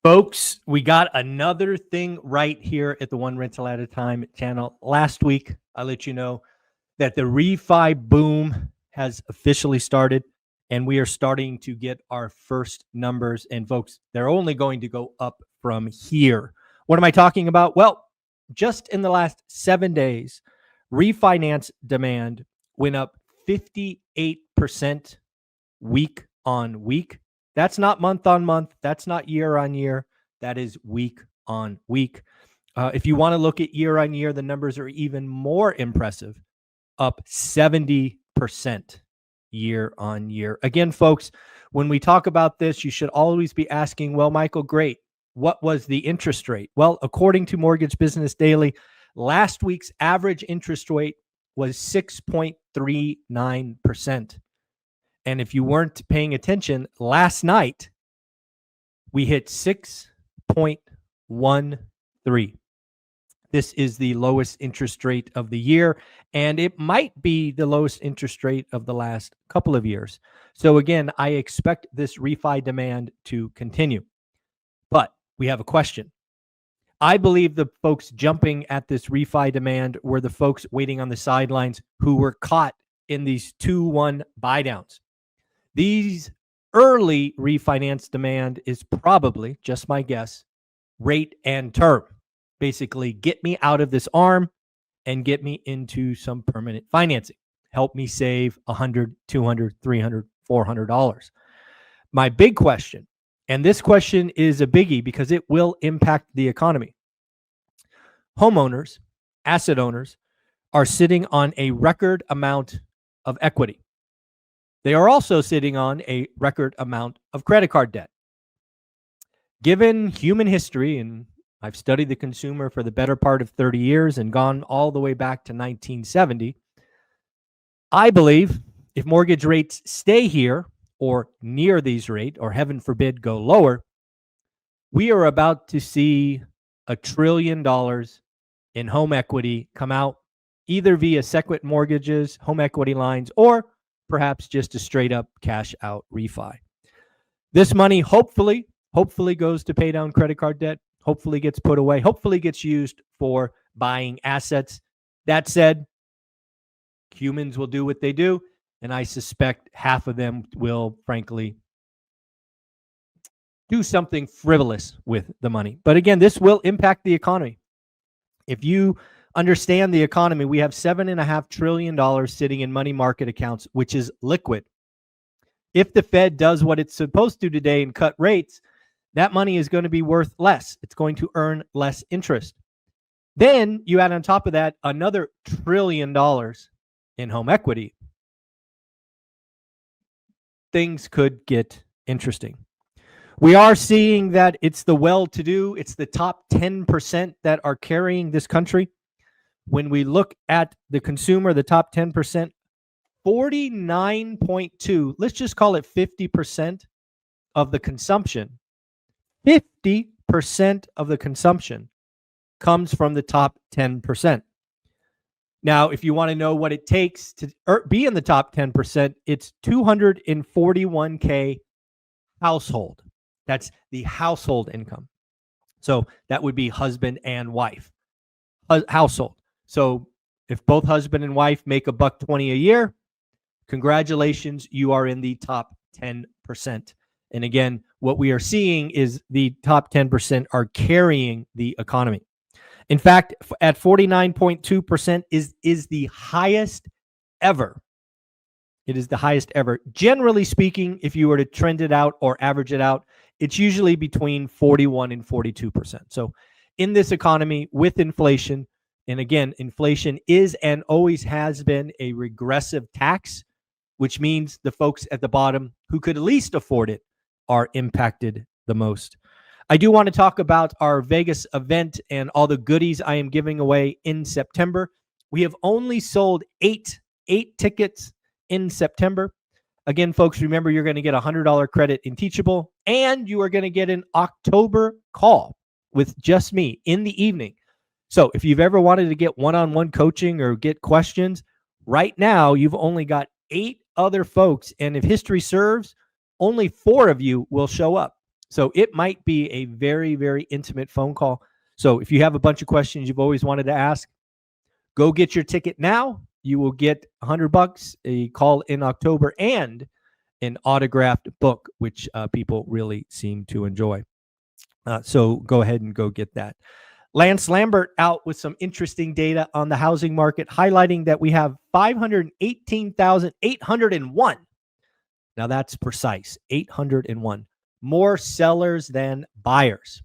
Folks, we got another thing right here at the One Rental at a Time channel. Last week, I let you know that the refi boom has officially started, and we are starting to get our first numbers. And folks, they're only going to go up from here. What am I talking about? Well, just in the last 7 days, refinance demand went up 58% week on week. That's not month on month. That's not year on year. That is week on week. If you want to look at year on year, the numbers are even more impressive, up 70% year on year. Again, folks, when we talk about this, you should always be asking, well, Michael, great. What was the interest rate? Well, according to Mortgage Business Daily, last week's average interest rate was 6.39%. And if you weren't paying attention, last night we hit 6.13. This is the lowest interest rate of the year, and it might be the lowest interest rate of the last couple of years. So again, I expect this refi demand to continue. But we have a question. I believe the folks jumping at this refi demand were the folks waiting on the sidelines who were caught in these 2-1 buy downs. These early refinance demand is probably, just my guess, rate and term. Basically, get me out of this arm and get me into some permanent financing. Help me save $100, $200, $300, $400. My big question, and this question is a biggie because it will impact the economy. Homeowners, asset owners, are sitting on a record amount of equity. They are also sitting on a record amount of credit card debt. Given human history, and I've studied the consumer for the better part of 30 years and gone all the way back to 1970, I believe if mortgage rates stay here or near these rates, or heaven forbid go lower, we are about to see $1 trillion in home equity come out, either via second mortgages, home equity lines, or perhaps just a straight up cash out refi. This money hopefully goes to pay down credit card debt, hopefully gets put away, hopefully gets used for buying assets. That said, humans will do what they do, and I suspect half of them will, frankly, do something frivolous with the money. But again, this will impact the economy. If you understand the economy, we have $7.5 trillion sitting in money market accounts, which is liquid. If the Fed does what it's supposed to today and cut rates, that money is going to be worth less. It's going to earn less interest. Then you add on top of that another $1 trillion in home equity. Things could get interesting. We are seeing that it's the well-to-do, it's the top 10% that are carrying this country. When we look at the consumer, the top 10%, 49.2, let's just call it 50% of the consumption. 50% of the consumption comes from the top 10%. Now, if you want to know what it takes to be in the top 10%, it's $241K household. That's the household income. So that would be husband and wife household. So if both husband and wife make $120 a year, congratulations, you are in the top 10%. And again, what we are seeing is the top 10% are carrying the economy. In fact, at 49.2% is the highest ever. It is the highest ever. Generally speaking, if you were to trend it out or average it out, it's usually between 41 and 42%. So in this economy with inflation, and again, inflation is and always has been a regressive tax, which means the folks at the bottom who could at least afford it are impacted the most. I do want to talk about our Vegas event and all the goodies I am giving away in September. We have only sold eight tickets in September. Again, folks, remember you're going to get a $100 credit in Teachable, and you are going to get an October call with just me in the evening. So if you've ever wanted to get one-on-one coaching or get questions, right now you've only got 8 other folks, and if history serves, only 4 of you will show up. So it might be a very, very intimate phone call. So if you have a bunch of questions you've always wanted to ask, go get your ticket now. You will get $100, a call in October, and an autographed book, which people really seem to enjoy. So go ahead and go get that. Lance Lambert out with some interesting data on the housing market, highlighting that we have 518,801. Now that's precise, 801 more sellers than buyers.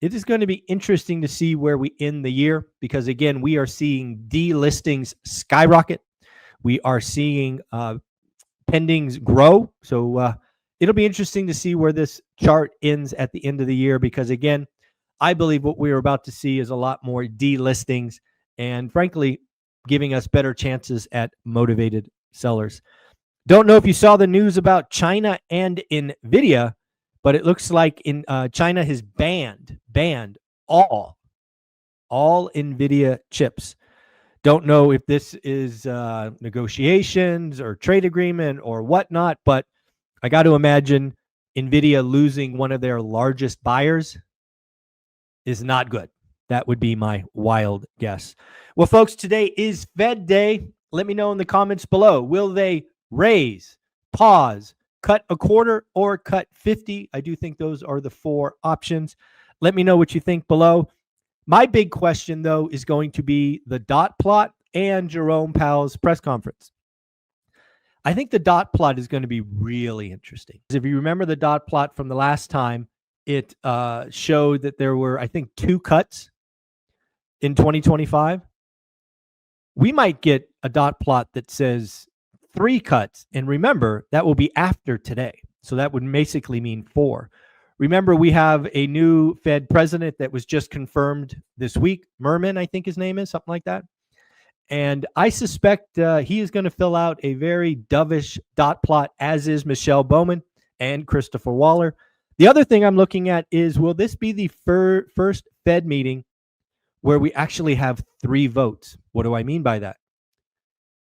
It is going to be interesting to see where we end the year because, again, we are seeing delistings skyrocket. We are seeing pendings grow. So it'll be interesting to see where this chart ends at the end of the year because, again, I believe what we're about to see is a lot more delistings and, frankly, giving us better chances at motivated sellers. Don't know if you saw the news about China and NVIDIA, but it looks like China has banned all NVIDIA chips. Don't know if this is negotiations or trade agreement or whatnot, but I got to imagine NVIDIA losing one of their largest buyers is not good. That would be my wild guess. Well, folks, today is Fed Day. Let me know in the comments below. Will they raise, pause, cut a quarter, or cut 50? I do think those are the four options. Let me know what you think below. My big question, though, is going to be the dot plot and Jerome Powell's press conference. I think the dot plot is going to be really interesting. If you remember the dot plot from the last time, it showed that there were, I think, 2 cuts in 2025. We might get a dot plot that says 3 cuts. And remember, that will be after today. So that would basically mean 4. Remember, we have a new Fed president that was just confirmed this week. Merman, I think his name is, something like that. And I suspect he is going to fill out a very dovish dot plot, as is Michelle Bowman and Christopher Waller. The other thing I'm looking at is, will this be the first Fed meeting where we actually have 3 votes? What do I mean by that?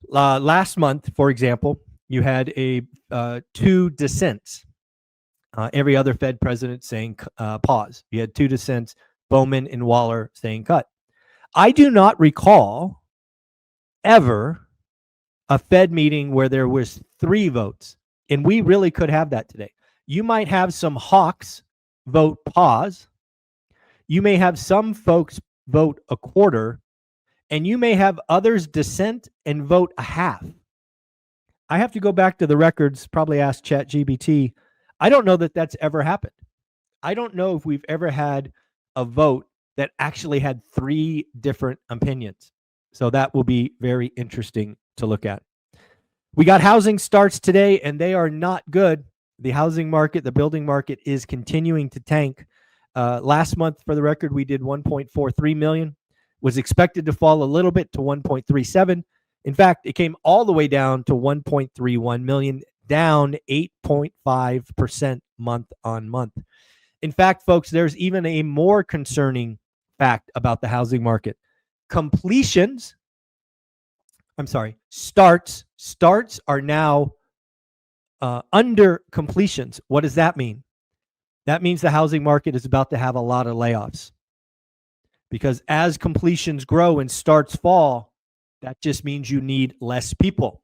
Last month, for example, you had 2 dissents. Every other Fed president saying pause. You had 2 dissents, Bowman and Waller saying cut. I do not recall ever a Fed meeting where there was 3 votes, and we really could have that today. You might have some hawks vote pause. You may have some folks vote a quarter, and you may have others dissent and vote a half. I have to go back to the records, probably ask ChatGPT. I don't know that that's ever happened. I don't know if we've ever had a vote that actually had 3 different opinions. So that will be very interesting to look at. We got housing starts today, and they are not good. The housing market, the building market, is continuing to tank. Last month, for the record, we did 1.43 million. Was expected to fall a little bit to 1.37. In fact, it came all the way down to 1.31 million, down 8.5% month on month. In fact, folks, there's even a more concerning fact about the housing market. Starts are now under completions. What does that mean? That means the housing market is about to have a lot of layoffs. Because as completions grow and starts fall, that just means you need less people.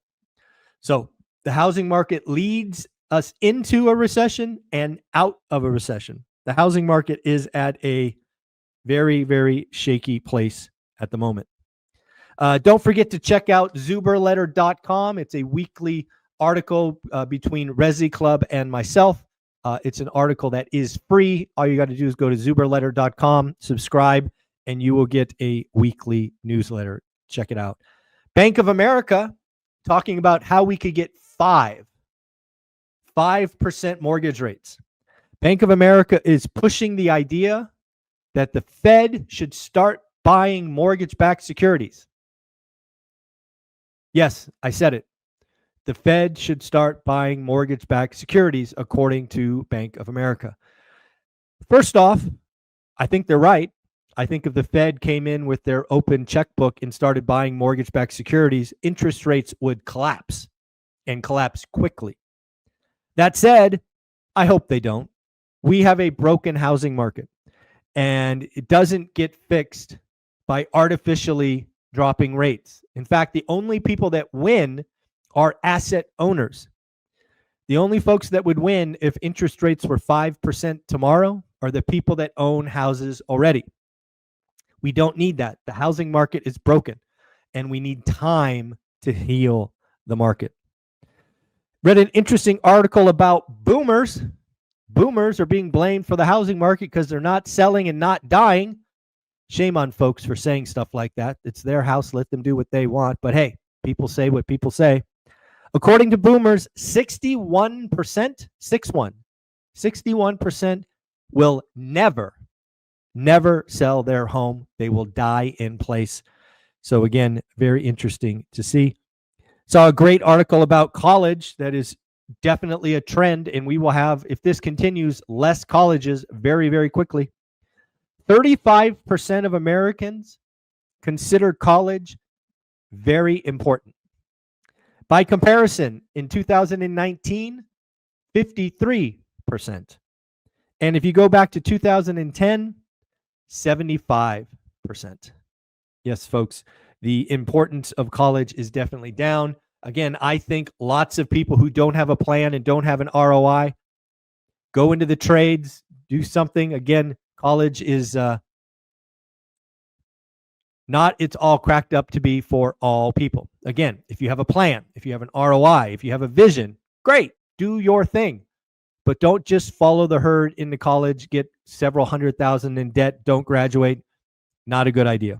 So the housing market leads us into a recession and out of a recession. The housing market is at a very, very shaky place at the moment. Don't forget to check out zuberletter.com. It's a weekly article between Resi Club and myself. It's an article that is free. All you got to do is go to zuberletter.com, subscribe, and you will get a weekly newsletter. Check it out. Bank of America talking about how we could get 5% mortgage rates. Bank of America is pushing the idea that the Fed should start buying mortgage-backed securities. Yes, I said it. The Fed should start buying mortgage-backed securities, according to Bank of America. First off, I think they're right. I think if the Fed came in with their open checkbook and started buying mortgage-backed securities, interest rates would collapse and collapse quickly. That said, I hope they don't. We have a broken housing market, and it doesn't get fixed by artificially dropping rates. In fact, the only people that win are asset owners. The only folks that would win if interest rates were 5% tomorrow are the people that own houses already. We don't need that. The housing market is broken, and we need time to heal the market. Read an interesting article about boomers. Boomers are being blamed for the housing market because they're not selling and not dying. Shame on folks for saying stuff like that. It's their house. Let them do what they want. But hey, people say what people say. According to boomers, 61%, 61% will never sell their home. They will die in place. So again, very interesting to see. Saw a great article about college that is definitely a trend, and we will have, if this continues, less colleges very, very quickly. 35% of Americans consider college very important. By comparison, in 2019, 53%. And if you go back to 2010, 75%. Yes, folks, the importance of college is definitely down. Again, I think lots of people who don't have a plan and don't have an ROI go into the trades, do something. Again, college is not it's all cracked up to be for all people. Again, if you have a plan, if you have an ROI, if you have a vision, great, do your thing. But don't just follow the herd into college, get several $100,000 in debt, don't graduate. Not a good idea.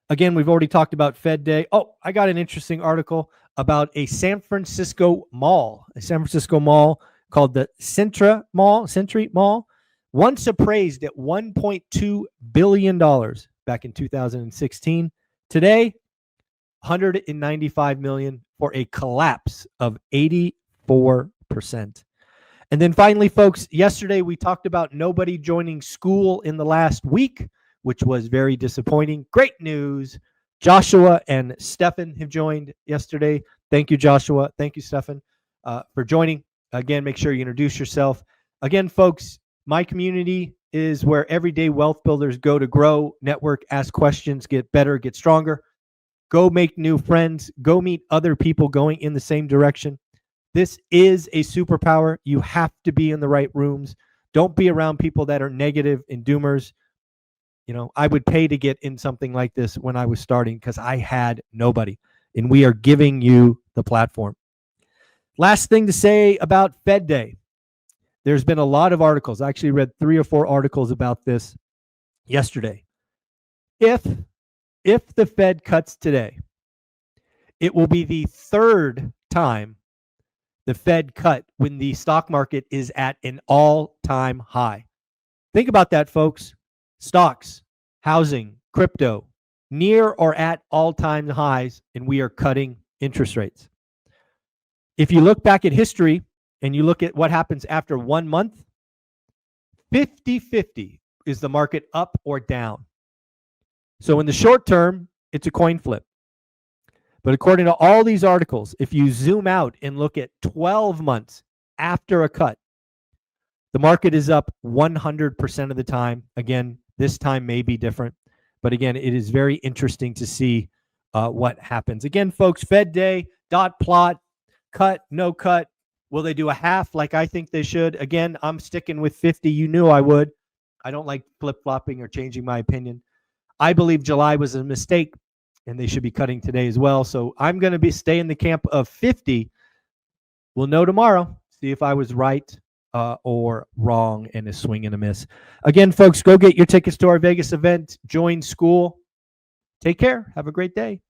Again, we've already talked about Fed Day. Oh, I got an interesting article about a San Francisco mall called the Century Mall, once appraised at $1.2 billion back in 2016. Today, $195 million for a collapse of 84%. And then finally, folks, yesterday we talked about nobody joining school in the last week, which was very disappointing. Great news. Joshua and Stefan have joined yesterday. Thank you, Joshua. Thank you, Stefan, for joining. Again, make sure you introduce yourself. Again, folks, my community is where everyday wealth builders go to grow, network, ask questions, get better, get stronger. Go make new friends. Go meet other people going in the same direction. This is a superpower. You have to be in the right rooms. Don't be around people that are negative and doomers. You know, I would pay to get in something like this when I was starting because I had nobody, and we are giving you the platform. Last thing to say about Fed Day. There's been a lot of articles. I actually read 3 or 4 articles about this yesterday. If the Fed cuts today, it will be the 3rd time the Fed cut when the stock market is at an all-time high. Think about that, folks. Stocks, housing, crypto, near or at all-time highs, and we are cutting interest rates. If you look back at history and you look at what happens after 1 month, 50-50 is the market up or down. So in the short term, it's a coin flip. But according to all these articles, if you zoom out and look at 12 months after a cut, the market is up 100% of the time. Again, this time may be different. But again, it is very interesting to see what happens. Again, folks, Fed Day, dot plot, cut, no cut. Will they do a half like I think they should? Again, I'm sticking with 50. You knew I would. I don't like flip-flopping or changing my opinion. I believe July was a mistake, and they should be cutting today as well. So I'm going to stay in the camp of 50. We'll know tomorrow. See if I was right or wrong in a swing and a miss. Again, folks, go get your tickets to our Vegas event. Join school. Take care. Have a great day.